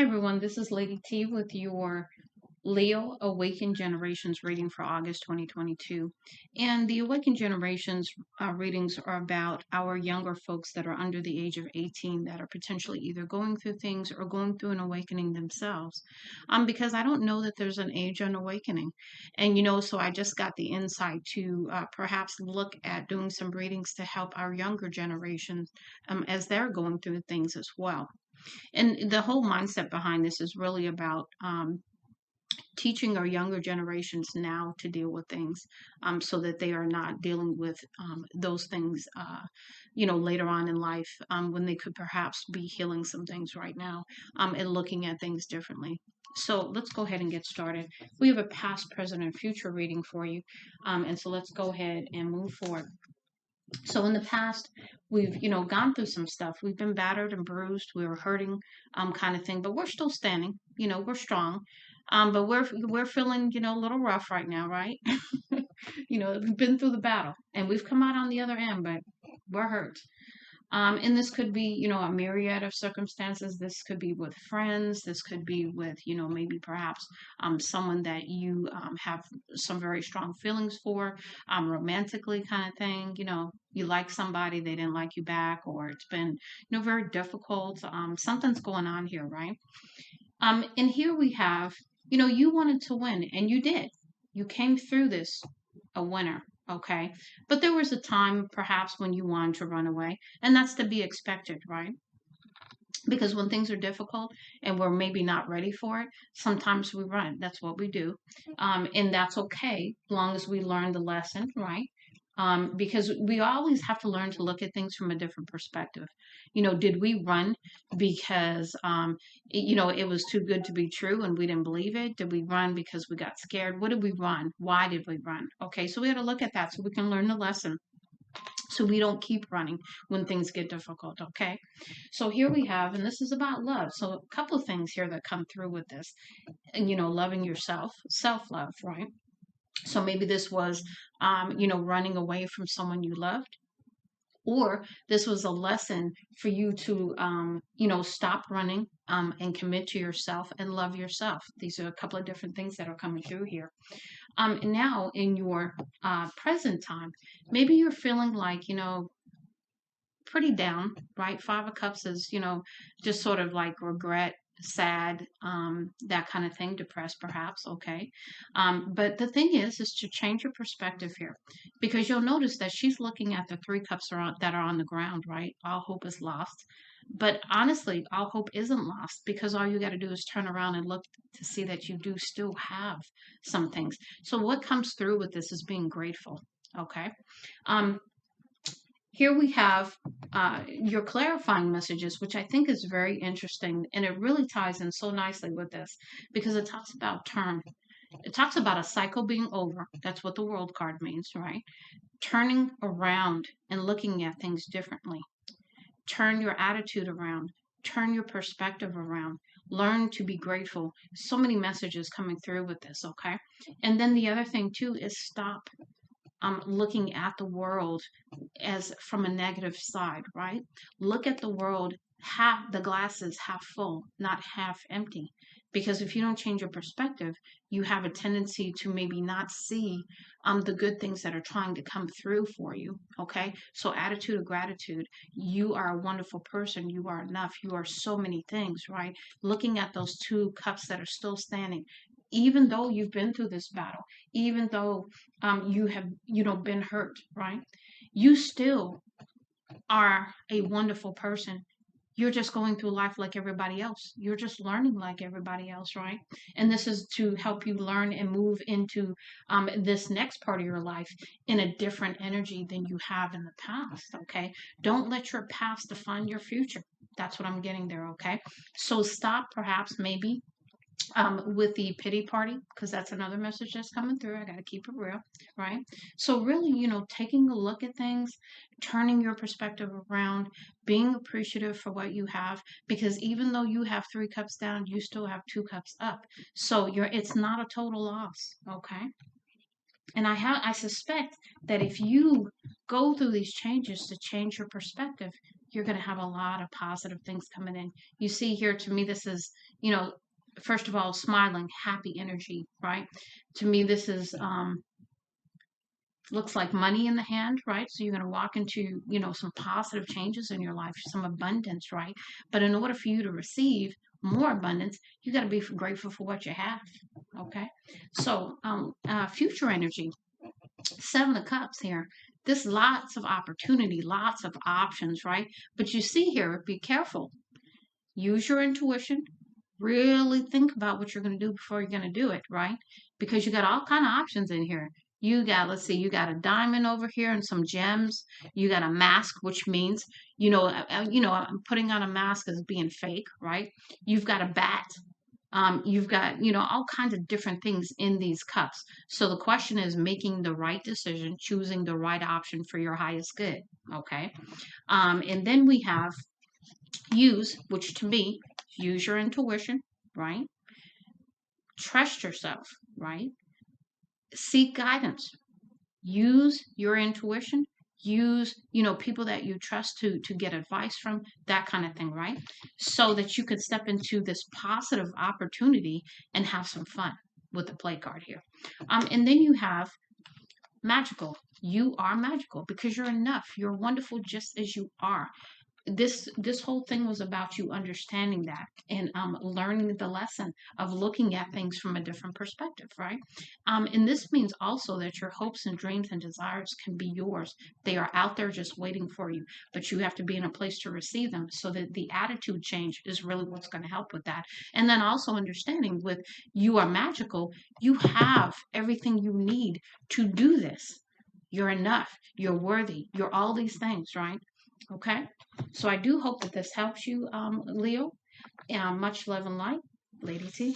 Hi everyone, this is Lady T with your Leo Awakened Generations reading for August 2022. And the Awakened Generations readings are about our younger folks that are under the age of 18 that are potentially either going through things or going through an awakening themselves. Because I don't know that there's an age on awakening. And so I just got the insight to perhaps look at doing some readings to help our younger generations as they're going through things as well. And the whole mindset behind this is really about teaching our younger generations now to deal with things so that they are not dealing with those things, later on in life when they could perhaps be healing some things right now and looking at things differently. So let's go ahead and get started. We have a past, present, and future reading for you. And so let's go ahead and move forward. So in the past, we've gone through some stuff. We've been battered and bruised. We were hurting, kind of thing. But we're still standing. We're strong. But we're feeling a little rough right now, right? We've been through the battle and we've come out on the other end, but we're hurt. And this could be, a myriad of circumstances. This could be with friends. This could be with, maybe perhaps someone that you have some very strong feelings for, romantically kind of thing. You like somebody, they didn't like you back, or it's been, very difficult. Something's going on here, right? And here we have, you wanted to win, and you did. You came through this a winner, okay? But there was a time perhaps when you wanted to run away, and that's to be expected, right? Because when things are difficult and we're maybe not ready for it, sometimes we run. That's what we do. And that's okay, as long as we learn the lesson, right? Because we always have to learn to look at things from a different perspective. Did we run because, it was too good to be true and we didn't believe it? Did we run because we got scared? What did we run? Why did we run? Okay, so we got to look at that so we can learn the lesson so we don't keep running when things get difficult. Okay, so here we have, and this is about love. So a couple of things here that come through with this, and loving yourself, self-love, right? So maybe this was, running away from someone you loved, or this was a lesson for you to, stop running and commit to yourself and love yourself. These are a couple of different things that are coming through here. And now in your present time, maybe you're feeling like, pretty down, right? Five of Cups is, just sort of like regret, sad, that kind of thing, depressed perhaps, okay? But the thing is to change your perspective here because you'll notice that she's looking at the three cups that are on the ground, right? All hope is lost. But honestly, all hope isn't lost because all you got to do is turn around and look to see that you do still have some things. So what comes through with this is being grateful, okay? Um, Here we have your clarifying messages, which I think is very interesting. And it really ties in so nicely with this because it talks about turn. It talks about a cycle being over. That's what the world card means, right? Turning around and looking at things differently. Turn your attitude around. Turn your perspective around. Learn to be grateful. So many messages coming through with this, okay? And then the other thing, too, is stop looking at the world as from a negative side, right? Look at the world half, the glass is half full, not half empty. Because if you don't change your perspective, you have a tendency to maybe not see the good things that are trying to come through for you. Okay. So attitude of gratitude. You are a wonderful person. You are enough. You are so many things, right? Looking at those two cups that are still standing, even though you've been through this battle, even though you have, been hurt, right? You still are a wonderful person. You're just going through life like everybody else. You're just learning like everybody else, right? And this is to help you learn and move into this next part of your life in a different energy than you have in the past, okay? Don't let your past define your future. That's what I'm getting there, okay? So stop perhaps maybe with the pity party, because that's another message that's coming through. I got to keep it real, right? So, really, taking a look at things, turning your perspective around, being appreciative for what you have, because even though you have three cups down, you still have two cups up. So, it's not a total loss, okay? And I suspect that if you go through these changes to change your perspective, you're going to have a lot of positive things coming in. You see here, to me, this is, first of all, smiling, happy energy, right? To me, this is, looks like money in the hand, right? So you're going to walk into, some positive changes in your life, some abundance, right? But in order for you to receive more abundance, you got to be grateful for what you have. Okay. So, future energy, Seven of Cups here. There's lots of opportunity, lots of options, right? But you see here, be careful. Use your intuition. Really think about what you're going to do before you're going to do it, right? Because you got all kind of options in here. You got, let's see, you got a diamond over here and some gems. You got a mask, which means, I'm putting on a mask as being fake, right? You've got a bat. You've got, all kinds of different things in these cups. So the question is making the right decision, choosing the right option for your highest good. Okay. And then we have which to me, use your intuition, right? Trust yourself, right? Seek guidance. Use your intuition. Use, people that you trust to get advice from, that kind of thing, right? So that you could step into this positive opportunity and have some fun with the play card here. And then you have magical. You are magical because you're enough. You're wonderful just as you are. This whole thing was about you understanding that and learning the lesson of looking at things from a different perspective, right? And this means also that your hopes and dreams and desires can be yours. They are out there just waiting for you, but you have to be in a place to receive them. So that the attitude change is really what's going to help with that. And then also understanding with you are magical, you have everything you need to do this. You're enough. You're worthy. You're all these things, right? Okay. So I do hope that this helps you, Leo. Much love and light, Lady T.